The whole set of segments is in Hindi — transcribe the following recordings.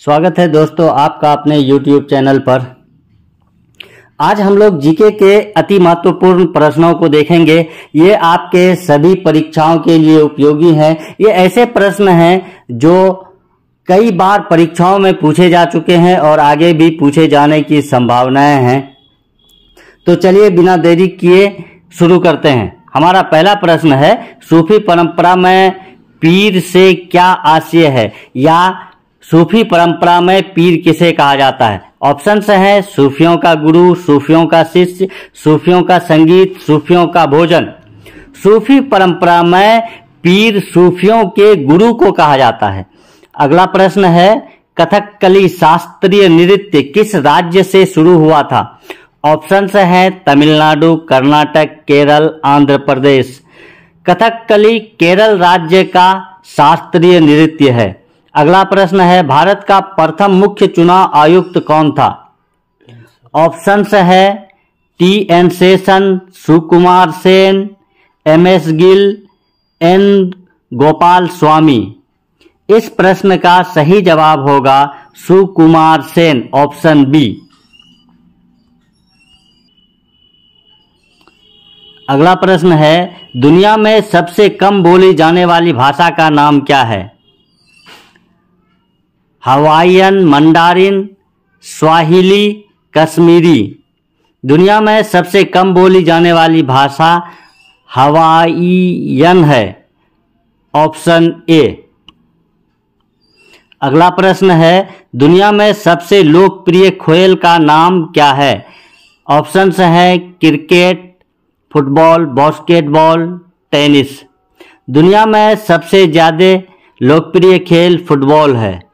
स्वागत है दोस्तों आपका अपने YouTube चैनल पर। आज हम लोग जीके के अति महत्वपूर्ण प्रश्नों को देखेंगे। ये आपके सभी परीक्षाओं के लिए उपयोगी हैं। ये ऐसे प्रश्न हैं जो कई बार परीक्षाओं में पूछे जा चुके हैं और आगे भी पूछे जाने की संभावनाएं हैं। तो चलिए बिना देरी किए शुरू करते हैं। हमारा पहला प्रश्न है, सूफी परंपरा में पीर से क्या आशय है, या सूफी परंपरा में पीर किसे कहा जाता है? ऑप्शंस हैं सूफियों का गुरु, सूफियों का शिष्य, सूफियों का संगीत, सूफियों का भोजन। सूफी परंपरा में पीर सूफियों के गुरु को कहा जाता है। अगला प्रश्न है, कथकली शास्त्रीय नृत्य किस राज्य से शुरू हुआ था? ऑप्शंस हैं तमिलनाडु, कर्नाटक, केरल, आंध्र प्रदेश। कथकली केरल राज्य का शास्त्रीय नृत्य है। अगला प्रश्न है, भारत का प्रथम मुख्य चुनाव आयुक्त कौन था? ऑप्शंस है TN. Seshan, Sukumar Sen, MS. Gill, N. Gopal Swami. इस प्रश्न का सही जवाब होगा सुकुमार सेन, ऑप्शन बी। अगला प्रश्न है, दुनिया में सबसे कम बोली जाने वाली भाषा का नाम क्या है? Hawaiian, mandarin, Swahili, Kashmiri. दुनिया में सबसे कम बोली जाने वाली भाषा हवाईयन है, ऑप्शन ए। अगला प्रश्न है, दुनिया में सबसे लोकप्रिय खेल का नाम क्या है? ऑप्शंस हैं क्रिकेट, फुटबॉल, बास्केटबॉल, टेनिस। दुनिया में सबसे ज़्यादा लोकप्रिय खेल फुटबॉल है,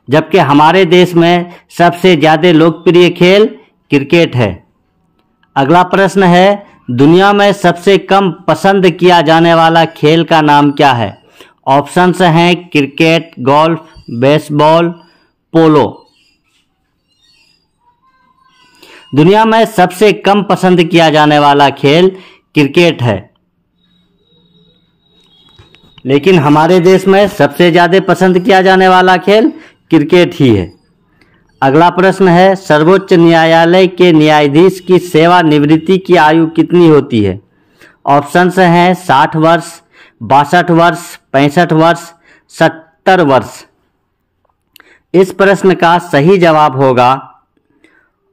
जबकि हमारे देश में सबसे ज़्यादा लोकप्रिय खेल क्रिकेट है। अगला प्रश्न है, दुनिया में सबसे कम पसंद किया जाने वाला खेल का नाम क्या है? ऑप्शंस हैं क्रिकेट, गोल्फ, बेसबॉल, पोलो। दुनिया में सबसे कम पसंद किया जाने वाला खेल क्रिकेट है, लेकिन हमारे देश में सबसे ज़्यादा पसंद किया जाने वाला खेल क्रिकेट ही है। अगला प्रश्न है, सर्वोच्च न्यायालय के न्यायाधीश की सेवानिवृत्ति की आयु कितनी होती है? ऑप्शंस हैं 60 वर्ष, 62 वर्ष, 65 वर्ष, 70 वर्ष। इस प्रश्न का सही जवाब होगा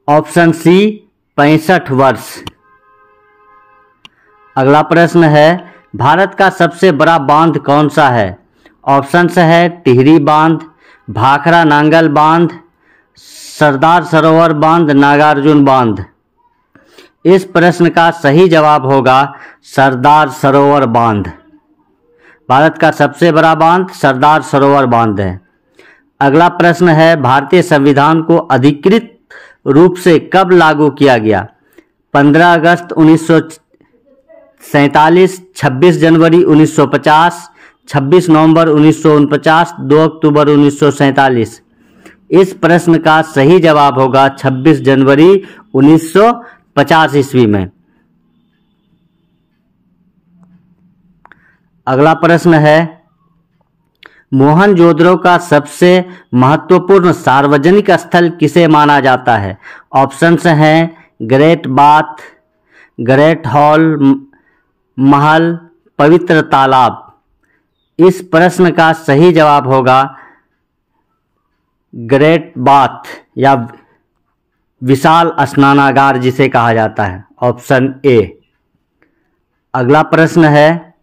ऑप्शन सी, 65 वर्ष। अगला प्रश्न है, भारत का सबसे बड़ा बांध कौन सा है? ऑप्शंस है टिहरी बांध, भाखड़ा नांगल बांध, सरदार सरोवर बांध, नागार्जुन बांध। इस प्रश्न का सही जवाब होगा सरदार सरोवर बांध। भारत का सबसे बड़ा बांध सरदार सरोवर बांध है। अगला प्रश्न है, भारतीय संविधान को अधिकृत रूप से कब लागू किया गया? 15 अगस्त 1947, 26 जनवरी 1950, 26 नवंबर 1949, 2 अक्टूबर 1947। इस प्रश्न का सही जवाब होगा 26 जनवरी 1950 ईस्वी में। अगला प्रश्न है, मोहनजोदड़ो का सबसे महत्वपूर्ण सार्वजनिक स्थल किसे माना जाता है? ऑप्शंस हैं ग्रेट बाथ, ग्रेट हॉल, महल, पवित्र तालाब। इस प्रश्न का सही जवाब होगा ग्रेट बाथ, या विशाल स्नानागार जिसे कहा जाता है, ऑप्शन ए। अगला प्रश्न है,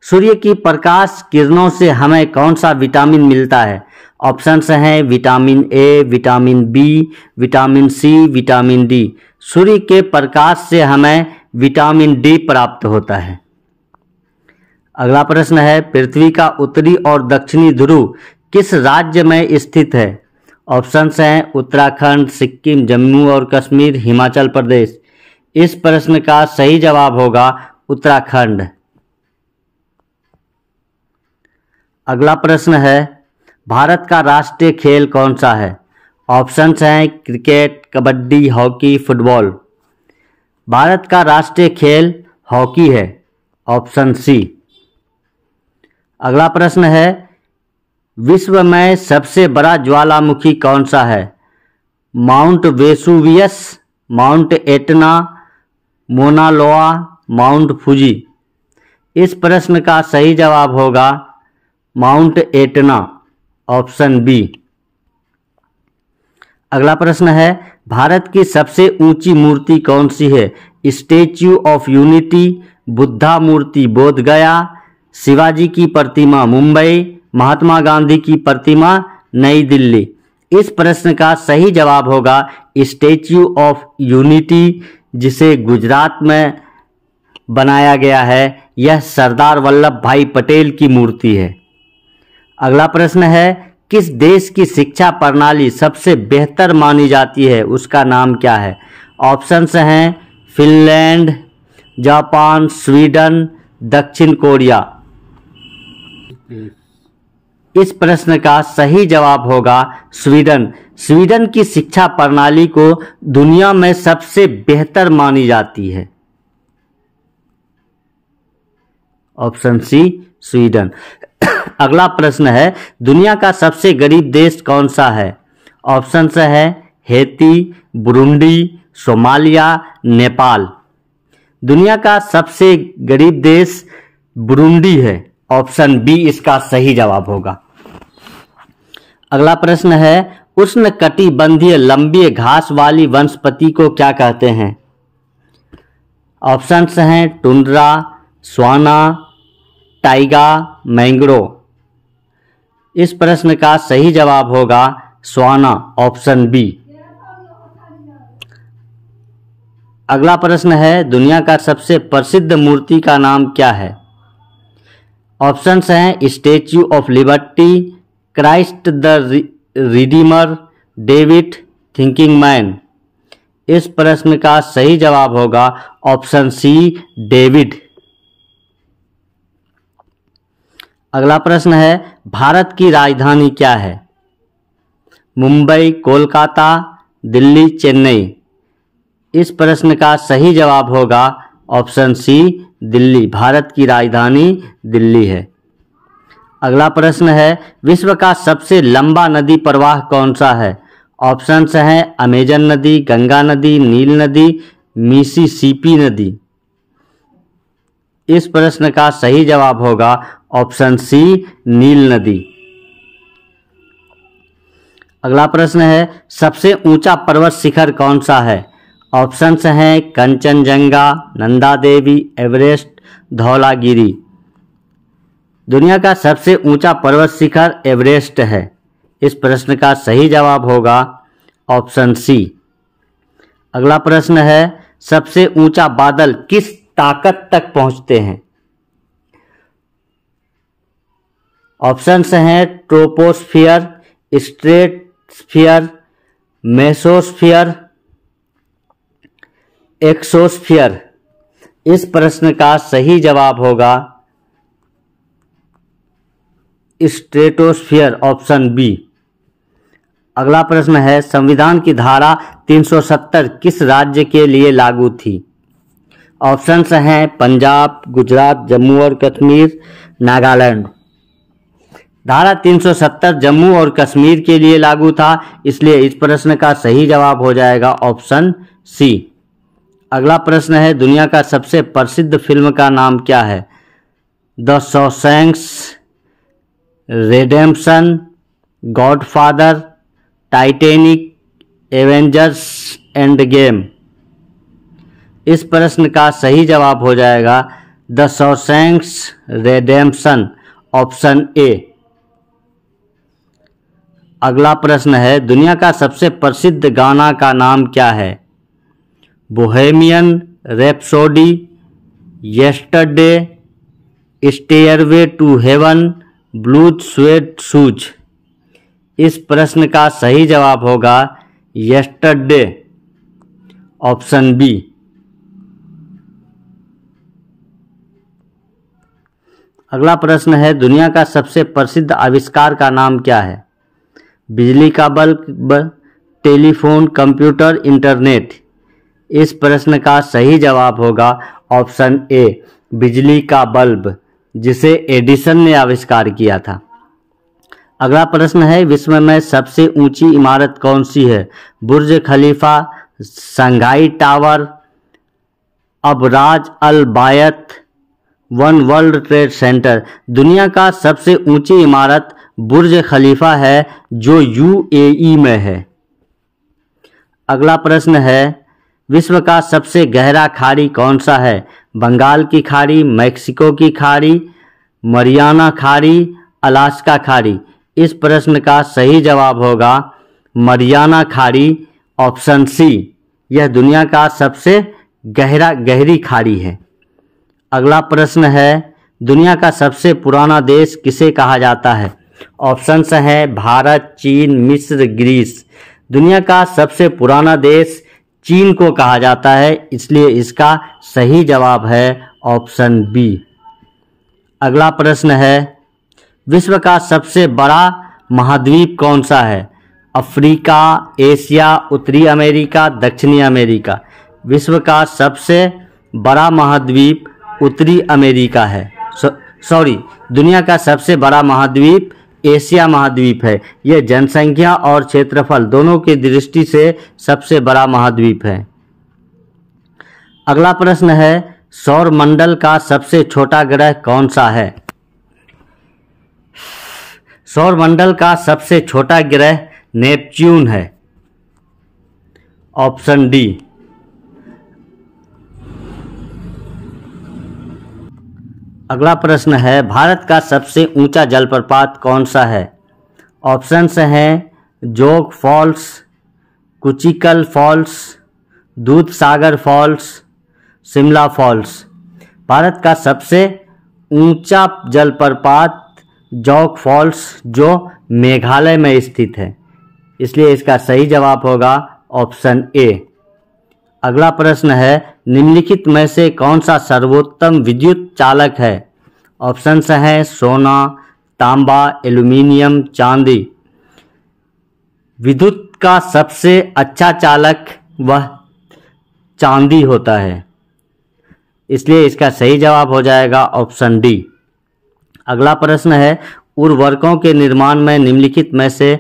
सूर्य की प्रकाश किरणों से हमें कौन सा विटामिन मिलता है? ऑप्शंस हैं vitamin A, vitamin B, vitamin C, vitamin D. सूर्य के प्रकाश से हमें विटामिन डी प्राप्त होता है। अगला प्रश्न है, पृथ्वी का उत्तरी और दक्षिणी ध्रुव किस राज्य में स्थित है? ऑप्शंस हैं उत्तराखंड, सिक्किम, जम्मू और कश्मीर, हिमाचल प्रदेश। इस प्रश्न का सही जवाब होगा उत्तराखंड। अगला प्रश्न है, भारत का राष्ट्रीय खेल कौन सा है? ऑप्शंस हैं cricket, kabaddi, hockey, football. Bharat का राष्ट्रीय खेल हॉकी है, ऑप्शन सी। अगला प्रश्न है, विश्व में सबसे बड़ा ज्वालामुखी कौन सा है? Mount Vesuvius, mount Etna, Mona लोआ, माउंट फुजी। इस प्रश्न का सही जवाब होगा माउंट एटना, ऑप्शन बी। अगला प्रश्न है, भारत की सबसे ऊंची मूर्ति कौन सी है? स्टैच्यू ऑफ यूनिटी, बुद्धा मूर्ति बोध गया, शिवाजी की प्रतिमा मुंबई, महात्मा गांधी की प्रतिमा नई दिल्ली। इस प्रश्न का सही जवाब होगा स्टैच्यू ऑफ यूनिटी, जिसे गुजरात में बनाया गया है। यह सरदार वल्लभ भाई पटेल की मूर्ति है। अगला प्रश्न है, किस देश की शिक्षा प्रणाली सबसे बेहतर मानी जाती है? उसका नाम क्या है? ऑप्शंस हैं फिनलैंड, जापान, स्वीडन, दक्षिण कोरिया। इस प्रश्न का सही जवाब होगा स्वीडन। स्वीडन की शिक्षा प्रणाली को दुनिया में सबसे बेहतर मानी जाती है। Option C, Sweden. अगला प्रश्न है, दुनिया का सबसे गरीब देश कौन सा है? ऑप्शन है हैती, बुरुंडी, सोमालिया, नेपाल। दुनिया का सबसे गरीब देश बुरुंडी है। ऑप्शन बी इसका सही जवाब होगा। अगला प्रश्न है, उष्णकटिबंधीय लंबी घास वाली वनस्पति को क्या कहते हैं? ऑप्शंस हैं टुंड्रा, स्वाना, टाइगा, मैंग्रोव। इस प्रश्न का सही जवाब होगा स्वाना, ऑप्शन बी। अगला प्रश्न है, दुनिया का सबसे प्रसिद्ध मूर्ति का नाम क्या है? ऑप्शंस हैं statue of liberty, Christ the Redeemer, David thinking man. इस प्रश्न का सही जवाब होगा ऑप्शन सी, डेविड। अगला प्रश्न है, भारत की राजधानी क्या है? मुंबई, कोलकाता, दिल्ली, चेन्नई। इस प्रश्न का सही जवाब होगा ऑप्शन सी, दिल्ली। भारत की राजधानी दिल्ली है। अगला प्रश्न है, विश्व का सबसे लंबा नदी प्रवाह कौन सा है? ऑप्शंस हैं अमेजन नदी, गंगा नदी, नील नदी, मिसिसिपी नदी। इस प्रश्न का सही जवाब होगा ऑप्शन सी, नील नदी। अगला प्रश्न है, सबसे ऊंचा पर्वत शिखर कौन सा है? ऑप्शंस हैं कंचनजंगा, नंदा देवी, एवरेस्ट, धौलागिरी। दुनिया का सबसे ऊंचा पर्वत शिखर एवरेस्ट है। इस प्रश्न का सही जवाब होगा ऑप्शन सी। अगला प्रश्न है, सबसे ऊंचा बादल किस ताकत तक पहुंचते हैं? ऑप्शंस हैं ट्रोपोस्फियर, स्ट्रेटोस्फियर, मेसोस्फियर, एक्सोस्फियर। इस प्रश्न का सही जवाब होगा स्ट्रेटोस्फियर, ऑप्शन बी। अगला प्रश्न है, संविधान की धारा 370 किस राज्य के लिए लागू थी? ऑप्शंस हैं पंजाब, गुजरात, जम्मू और कश्मीर, नागालैंड। धारा 370 जम्मू और कश्मीर के लिए लागू था, इसलिए इस प्रश्न का सही जवाब हो जाएगा ऑप्शन सी। अगला प्रश्न है, दुनिया का सबसे प्रसिद्ध फिल्म का नाम क्या है? The Shawshank's Redemption, Godfather, Titanic, Avengers Endgame. इस प्रश्न का सही जवाब हो जाएगा the Shawshank's Redemption, option A. अगला प्रश्न है, दुनिया का सबसे प्रसिद्ध गाना का नाम क्या है? Bohemian Rhapsody, Yesterday, Stairway to Heaven, Blue Suede Shoes. इस प्रश्न का सही जवाब होगा यस्टरडे, ऑप्शन बी। अगला प्रश्न है, दुनिया का सबसे प्रसिद्ध आविष्कार का नाम क्या है? बिजली का बल्ब, टेलीफोन, कंप्यूटर, इंटरनेट। इस प्रश्न का सही जवाब होगा ऑप्शन ए, बिजली का बल्ब, जिसे एडिसन ने आविष्कार किया था। अगला प्रश्न है, विश्व में सबसे ऊंची इमारत कौन सी है? बुर्ज खलीफा, शंघाई टावर, अबराज अल बायत, वन वर्ल्ड ट्रेड सेंटर। दुनिया का सबसे ऊंची इमारत बुर्ज खलीफा है जो यूएई में है। अगला प्रश्न है, विश्व का सबसे गहरा खाड़ी कौन सा है? बंगाल की खाड़ी, मैक्सिको की खाड़ी, मरियाना खाड़ी, अलास्का खाड़ी। इस प्रश्न का सही जवाब होगा मरियाना खाड़ी, ऑप्शन सी। यह दुनिया का सबसे गहरी खाड़ी है। अगला प्रश्न है, दुनिया का सबसे पुराना देश किसे कहा जाता है? ऑप्शंस हैं भारत, चीन, मिस्र, ग्रीस। दुनिया का सबसे पुराना देश चीन को कहा जाता है, इसलिए इसका सही जवाब है ऑप्शन बी। अगला प्रश्न है, विश्व का सबसे बड़ा महाद्वीप कौन सा है? अफ्रीका, एशिया, उत्तरी अमेरिका, दक्षिणी अमेरिका। विश्व का सबसे बड़ा महाद्वीप उत्तरी अमेरिका है। दुनिया का सबसे बड़ा महाद्वीप एशिया महाद्वीप है। यह जनसंख्या और क्षेत्रफल दोनों की दृष्टि से सबसे बड़ा महाद्वीप है। अगला प्रश्न है, सौर मंडल का सबसे छोटा ग्रह कौन सा है? सौर मंडल का सबसे छोटा ग्रह नेपच्यून है, ऑप्शन डी। अगला प्रश्न है, भारत का सबसे ऊंचा जलप्रपात कौन सा है? ऑप्शंस हैं Jog falls, Kunchikal falls, Dudhsagar falls, Shimla falls. Bharat का सबसे ऊंचा जलप्रपात जोग फॉल्स जो मेघालय में स्थित है, इसलिए इसका सही जवाब होगा ऑप्शन ए। अगला प्रश्न है, निम्नलिखित में से कौन सा सर्वोत्तम विद्युत चालक है? ऑप्शंस हैं सोना, तांबा, एल्यूमिनियम, चांदी। विद्युत का सबसे अच्छा चालक वह चांदी होता है, इसलिए इसका सही जवाब हो जाएगा ऑप्शन डी। अगला प्रश्न है, उर्वरकों के निर्माण में निम्नलिखित में से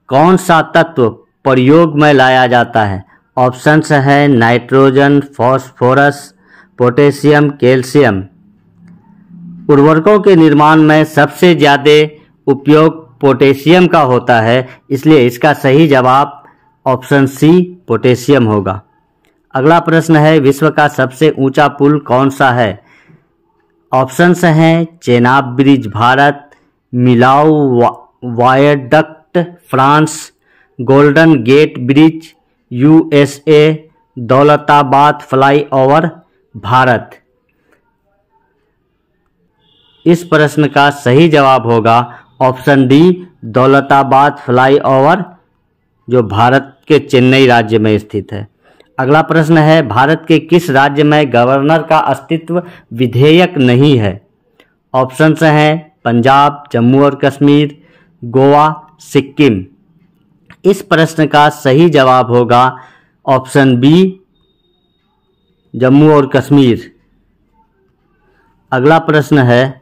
कौन सा तत्व प्रयोग में लाया जाता है? ऑप्शंस हैं नाइट्रोजन, फास्फोरस, पोटेशियम, कैल्शियम। उर्वरकों के निर्माण में सबसे ज़्यादा उपयोग पोटेशियम का होता है, इसलिए इसका सही जवाब ऑप्शन सी पोटेशियम होगा। अगला प्रश्न है, विश्व का सबसे ऊंचा पुल कौन सा है? ऑप्शंस हैं Chenab bridge Bharat, Millau Viaduct France, Golden Gate Bridge USA, Daulatabad flyover Bharat. इस प्रश्न का सही जवाब होगा ऑप्शन डी दौलताबाद फ्लाईओवर, जो भारत के चेन्नई राज्य में स्थित है। अगला प्रश्न है, भारत के किस राज्य में गवर्नर का अस्तित्व विधेयक नहीं है? ऑप्शंस हैं पंजाब, जम्मू और कश्मीर, गोवा, सिक्किम। इस प्रश्न का सही जवाब होगा ऑप्शन बी जम्मू और कश्मीर। अगला प्रश्न है,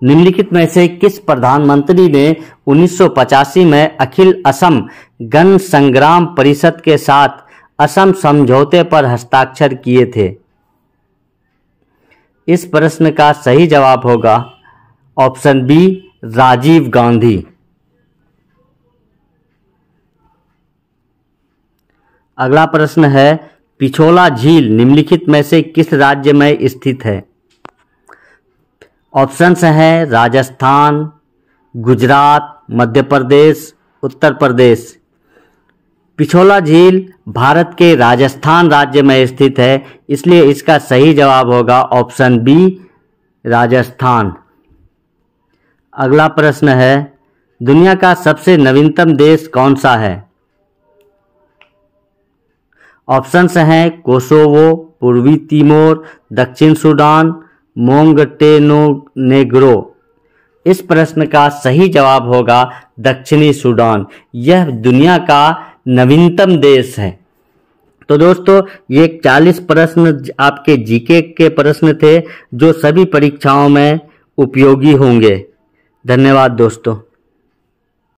निम्नलिखित में से किस प्रधानमंत्री ने 1985 में अखिल असम गण संग्राम परिषद के साथ असम समझौते पर हस्ताक्षर किए थे? इस प्रश्न का सही जवाब होगा ऑप्शन बी राजीव गांधी। अगला प्रश्न है, पिछोला झील निम्नलिखित में से किस राज्य में स्थित है? ऑप्शंस हैं राजस्थान, गुजरात, मध्य प्रदेश, उत्तर प्रदेश। पिछोला झील भारत के राजस्थान राज्य में स्थित है, इसलिए इसका सही जवाब होगा ऑप्शन बी राजस्थान। अगला प्रश्न है, दुनिया का सबसे नवीनतम देश कौन सा है? ऑप्शंस हैं कोसोवो, पूर्वी तिमोर, दक्षिण सूडान, मोंटेनेग्रो। इस प्रश्न का सही जवाब होगा दक्षिणी सूडान। यह दुनिया का नवीनतम देश है। तो दोस्तों, ये 40 प्रश्न आपके जीके के प्रश्न थे जो सभी परीक्षाओं में उपयोगी होंगे। धन्यवाद दोस्तों।